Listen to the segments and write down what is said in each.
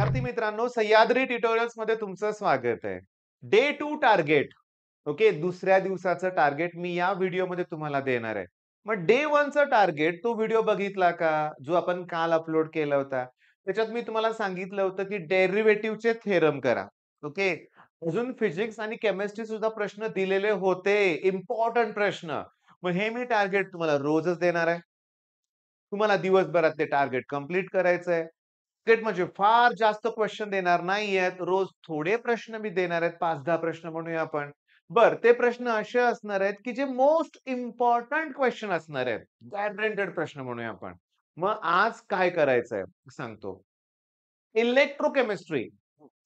विद्यार्थी मित्रांनो, सह्याद्री ट्युटोरियल्स मध्ये तुमचं स्वागत आहे. Day 2 target. ओके, दुसऱ्या दिवसाचं टार्गेट मी या व्हिडिओमध्ये तुम्हाला देणार आहे. मग डे 1 चं टार्गेट तो व्हिडिओ बघितला का? जो आपण काल अपलोड केला होता. त्याच्यात मी तुम्हाला सांगितलं होतं, की डेरिव्हेटिव्हचे थेरम करा. ओके. अजून फिजिक्स आणि केमिस्ट्री सुद्धा प्रश्न दिलेले होते. इम्पोर्टंट प्रश्न. मग हे मी टार्गेट तुम्हाला रोजच देणार आहे. तुम्हाला दिवसभरात ते टार्गेट कंप्लीट करायचंय. टार्गेट म्हणजे फार जास्त क्वेश्चन देणार नाहीयेत. रोज थोडे प्रश्न मी देणार आहेत. 5-10 प्रश्न म्हणूया आपण. ते प्रश्न असे असणार आहेत, की जे मोस्ट इम्पोर्टंट क्वेश्चन असणार आहेत. गॅरंटेड प्रश्न म्हणूया आपण. मग आज काय करायचंय सांगतो. इलेक्ट्रोकेमिस्ट्री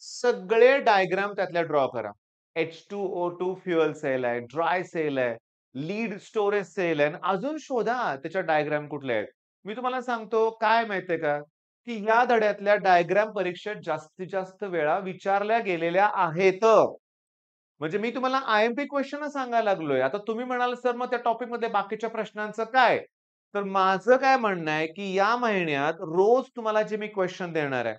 सगळे डायग्राम त्यातल्या ड्रॉ करा. H2O2 फ्युअल सेल आहे, ड्राय सेल आहे, लीड स्टोरेज सेल आहे आणि अजून शोधा त्याच्या डायग्राम कुठले आहेत. मी तुम्हाला सांगतो काय माहितीये का, की या धड्यातल्या डायग्राम परीक्षेत जास्तीत जास्त वेळा विचारल्या गेलेल्या आहेत. म्हणजे मी तुम्हाला आय-एम-पी क्वेश्चन सांगायला लागलोय. आता तुम्ही म्हणाल, "सर मग त्या टॉपिकमध्ये बाकीच्या प्रश्नांचं काय?" तर माझं काय म्हणणं आहे, की या महिन्यात रोज तुम्हाला जे मी क्वेश्चन देणार आहे,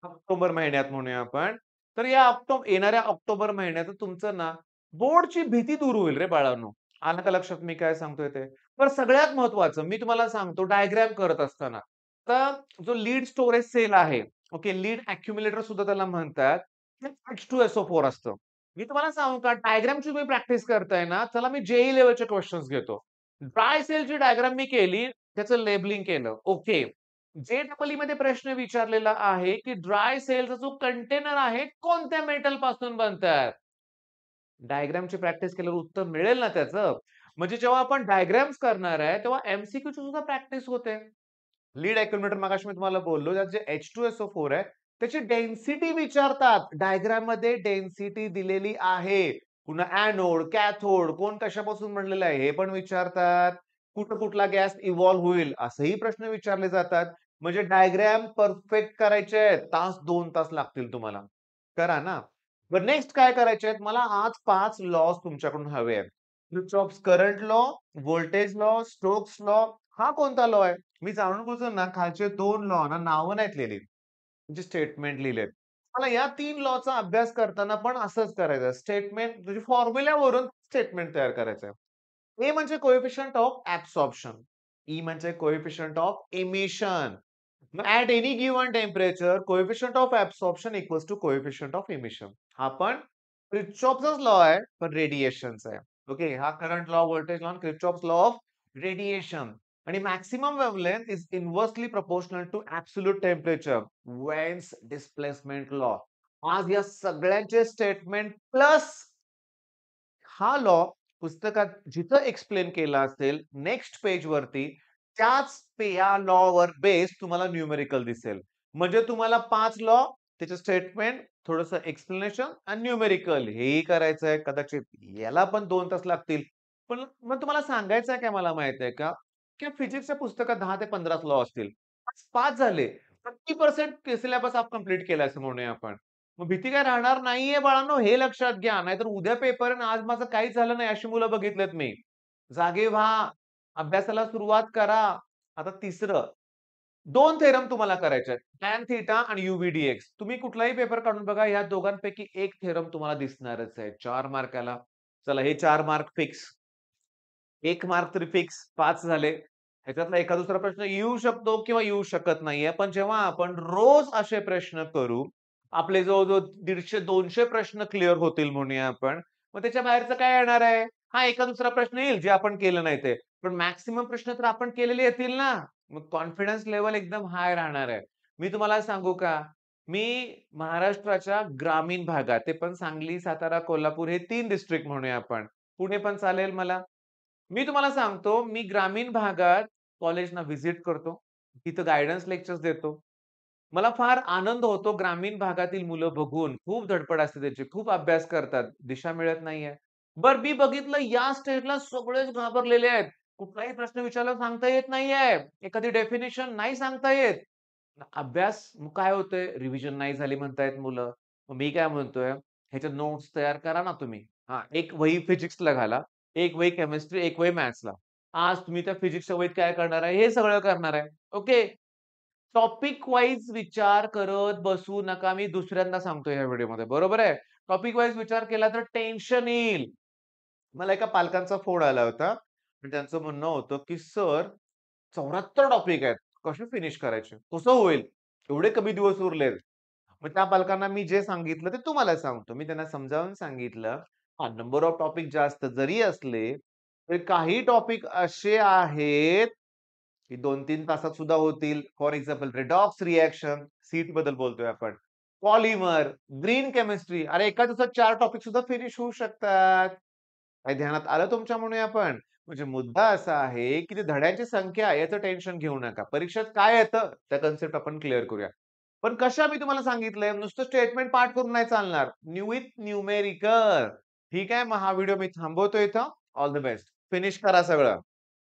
ऑक्टोबर महिन्यात म्हणूया आपण. तर या येणाऱ्या ऑक्टोबर महिन्यात तुमचं ना बोर्डची भीती दूर होईल रे बाळांनो. आलं का लक्षात मी काय सांगतोय ते? तर सगळ्यात महत्त्वाचं मी तुम्हाला सांगतो डायग्राम करत असताना. तर जो लीड स्टोरेज सेल आहे, ओके, लीड अक्युम्युलेटर सुद्धा त्याला म्हणतात. ते H2SO4 असतं. मी तुम्हाला सांगू का डायग्रामची तुम्ही प्रॅक्टिस करताय ना, चला मी जेईई लेव्हलचे क्वेश्चन्स घेतो. ड्राय सेलची डायग्राम मी केली, त्याचं लेबलिंग केलं. ओके. जे-ई-ई मध्ये प्रश्न विचारलेला आहे, की ड्राय सेलचा जो कंटेनर आहे, कोणत्या मेटल पासून बनतात? डायग्रामची प्रॅक्टिस केल्यावर उत्तर मिळेल ना त्याचं. म्हणजे जेव्हा आपण डायग्राम्स करणार आहे, तेव्हा एम-सी-क्यूची सुद्धा प्रॅक्टिस होते. लीड अक्युम्युलेटर मगाशी मी तुम्हाला बोललो, त्यात जे H2SO4 आहे, त्याची डेन्सिटी विचारतात. डायग्राममध्ये डेन्सिटी दिलेली आहे. पुन्हा एनोड, कॅथोड कोण कशापासून बनलेलं आहे, हे पण विचारतात. कुठं कुठला गॅस इव्हॉल्व होईल, असंही प्रश्न विचारले जातात. म्हणजे डायग्राम परफेक्ट करायचे आहेत. तास 2 तास लागतील तुम्हाला. करा ना. नेक्स्ट काय करायचे आहेत, मला आज 5 लॉज तुमच्याकडून हवे आहेत. Kirchhoff's current law, voltage law, Stokes law हा कोणता लॉ आहे? मी जाणून-बुजून ना खालचे 2 लॉ ना नावं नाहीत लिहिली. म्हणजे स्टेटमेंट लिहिलेत. मला या 3 लॉचा अभ्यास करताना पण असंच करायचं. स्टेटमेंट म्हणजे फॉर्म्युल्यावरून स्टेटमेंट तयार करायचं आहे. ए म्हणजे कोएफिशियंट ऑफ ॲब्सॉर्प्शन. ई म्हणजे coefficient of emission. At any given temperature coefficient of absorption equals to coefficient of emission. हा पण किर्चॉफचाच लॉ आहे, पण रेडिएशनचा आहे. ओके. हा current law, voltage law, Kirchhoff's law of radiation. आणि maximum wavelength is inversely proportional to absolute temperature. Wien's displacement law. आज या सगळ्यांचे स्टेटमेंट प्लस हा लॉ पुस्तकात जिथं एक्सप्लेन केला असेल नेक्स्ट पेज वरती या लॉवर बेस तुम्हाला न्यूमेरिकल दिसेल. म्हणजे तुम्हाला 5 लॉ, त्याचे स्टेटमेंट, थोडंसं एक्सप्लेनेशन आणि न्यूमेरिकल हेही करायचं आहे. कदाचित याला पण 2 तास लागतील. पण मग तुम्हाला सांगायचं आहे काय मला माहित आहे का? की फिजिक्सच्या पुस्तकात 10 ते 15 लॉ असतील. 5 झाले. 30% सिलेबस आप कंप्लीट केलाय असं म्हणूया आपण. मग भीती काय राहणार नाहीये बाळांनो, हे लक्षात घ्या. नाहीतर उद्या पेपर आहे आणि आज माझं काहीच झालं नाही अशी मुलं बघितलेत मी. जागे व्हा, अभ्यासाला सुरुवात करा. आता तिसरं 2 थेरम तुम्हाला करायचे आहेत. टॅन थिटा आणि यू-व्ही-डी-एक्स. तुम्ही कुठलाही पेपर काढून बघा, या दोघांपैकी एक थेरम तुम्हाला दिसणारच आहे. 4 मार्काला. चला हे 4 मार्क फिक्स. 1 मार्क तरी फिक्स. 5 झाले. ह्याच्यातला एखादा दुसरा प्रश्न येऊ शकतो किंवा येऊ शकत नाहीये. पण जेव्हा आपण रोज असे प्रश्न करू, आपले जवळ-जवळ 150-200 प्रश्न क्लिअर होतील म्हणूया आपण. मग त्याच्या बाहेरचं काय येणार आहे? हा एखादा दुसरा प्रश्न येईल जे आपण केलं नाही ते. पण मॅक्सिमम प्रश्न तर आपण केलेले येतील ना. मग कॉन्फिडन्स लेव्हल एकदम हाय राहणार आहे. मी तुम्हाला सांगू का? मी महाराष्ट्राच्या ग्रामीण भागात, ते पण सांगली, सातारा, कोल्हापूर हे 3 डिस्ट्रिक्ट म्हणूया आपण. पुणे पण चालेल मला. मी तुम्हाला सांगतो, मी ग्रामीण भागात कॉलेजना व्हिजिट करतो. तिथं गाईडन्स लेक्चर्स देतो. मला फार आनंद होतो ग्रामीण भागातील मुलं बघून. खूप धडपड असते त्याची. खूप अभ्यास करतात. दिशा मिळत नाहीये. मी बघितलं या स्टेजला सगळेच घाबरलेले आहेत. कुठलाही प्रश्न विचारला सांगता येत नाहीये. एखादी डेफिनिशन नाही सांगता येत. अभ्यास मग काय होतंय, रिव्हिजन नाही झाली म्हणतायत मुलं. मग मी काय म्हणतोय, ह्याच्या नोट्स तयार करा ना तुम्ही. हां, एक वही फिजिक्सला घाला, एक वही केमिस्ट्री, एक वही मॅथ्सला. आज तुम्ही त्या फिजिक्सच्या वहीत काय करणार आहे, हे सगळं करणार आहे. ओके. टॉपिक वाईज विचार करत बसू नका. मी दुसऱ्यांदा सांगतो या व्हिडिओमध्ये. बरोबर आहे? टॉपिक वाईज विचार केला तर टेन्शन येईल. मला एका पालकांचा फोन आला होता आणि त्यांचं म्हणणं होतं, की "सर 74 टॉपिक आहेत. कसे फिनिश करायचे? कसं होईल? एवढे कमी दिवस उरलेत." मग त्या पालकांना मी जे सांगितलं ते तुम्हाला सांगतो. मी त्यांना समजावून सांगितलं, नंबर ऑफ टॉपिक जास्त जरी असले, तरी काही टॉपिक असे आहेत, की 2-3 तासात सुद्धा होतील. फॉर एक्झाम्पल रेडॉक्स रिएक्शन, सीटबद्दल बोलतोय आपण. Polymer, green chemistry. अरे एका दिवसात 4 टॉपिक सुद्धा फिनिश होऊ शकतात. काही ध्यानात आलं तुमच्या म्हणूया आपण? म्हणजे मुद्दा असा आहे, की ती धड्यांची संख्या याचं टेन्शन घेऊ नका. परीक्षेत काय येतं त्या कन्सेप्ट आपण क्लिअर करूया. पण कशा मी तुम्हाला सांगितलंय नुसतं स्टेटमेंट पाठ करून नाही चालणार. With numerical. ठीक आहे. मग हा व्हिडिओ मी थांबवतो इथं. All the best. फिनिश करा सगळं.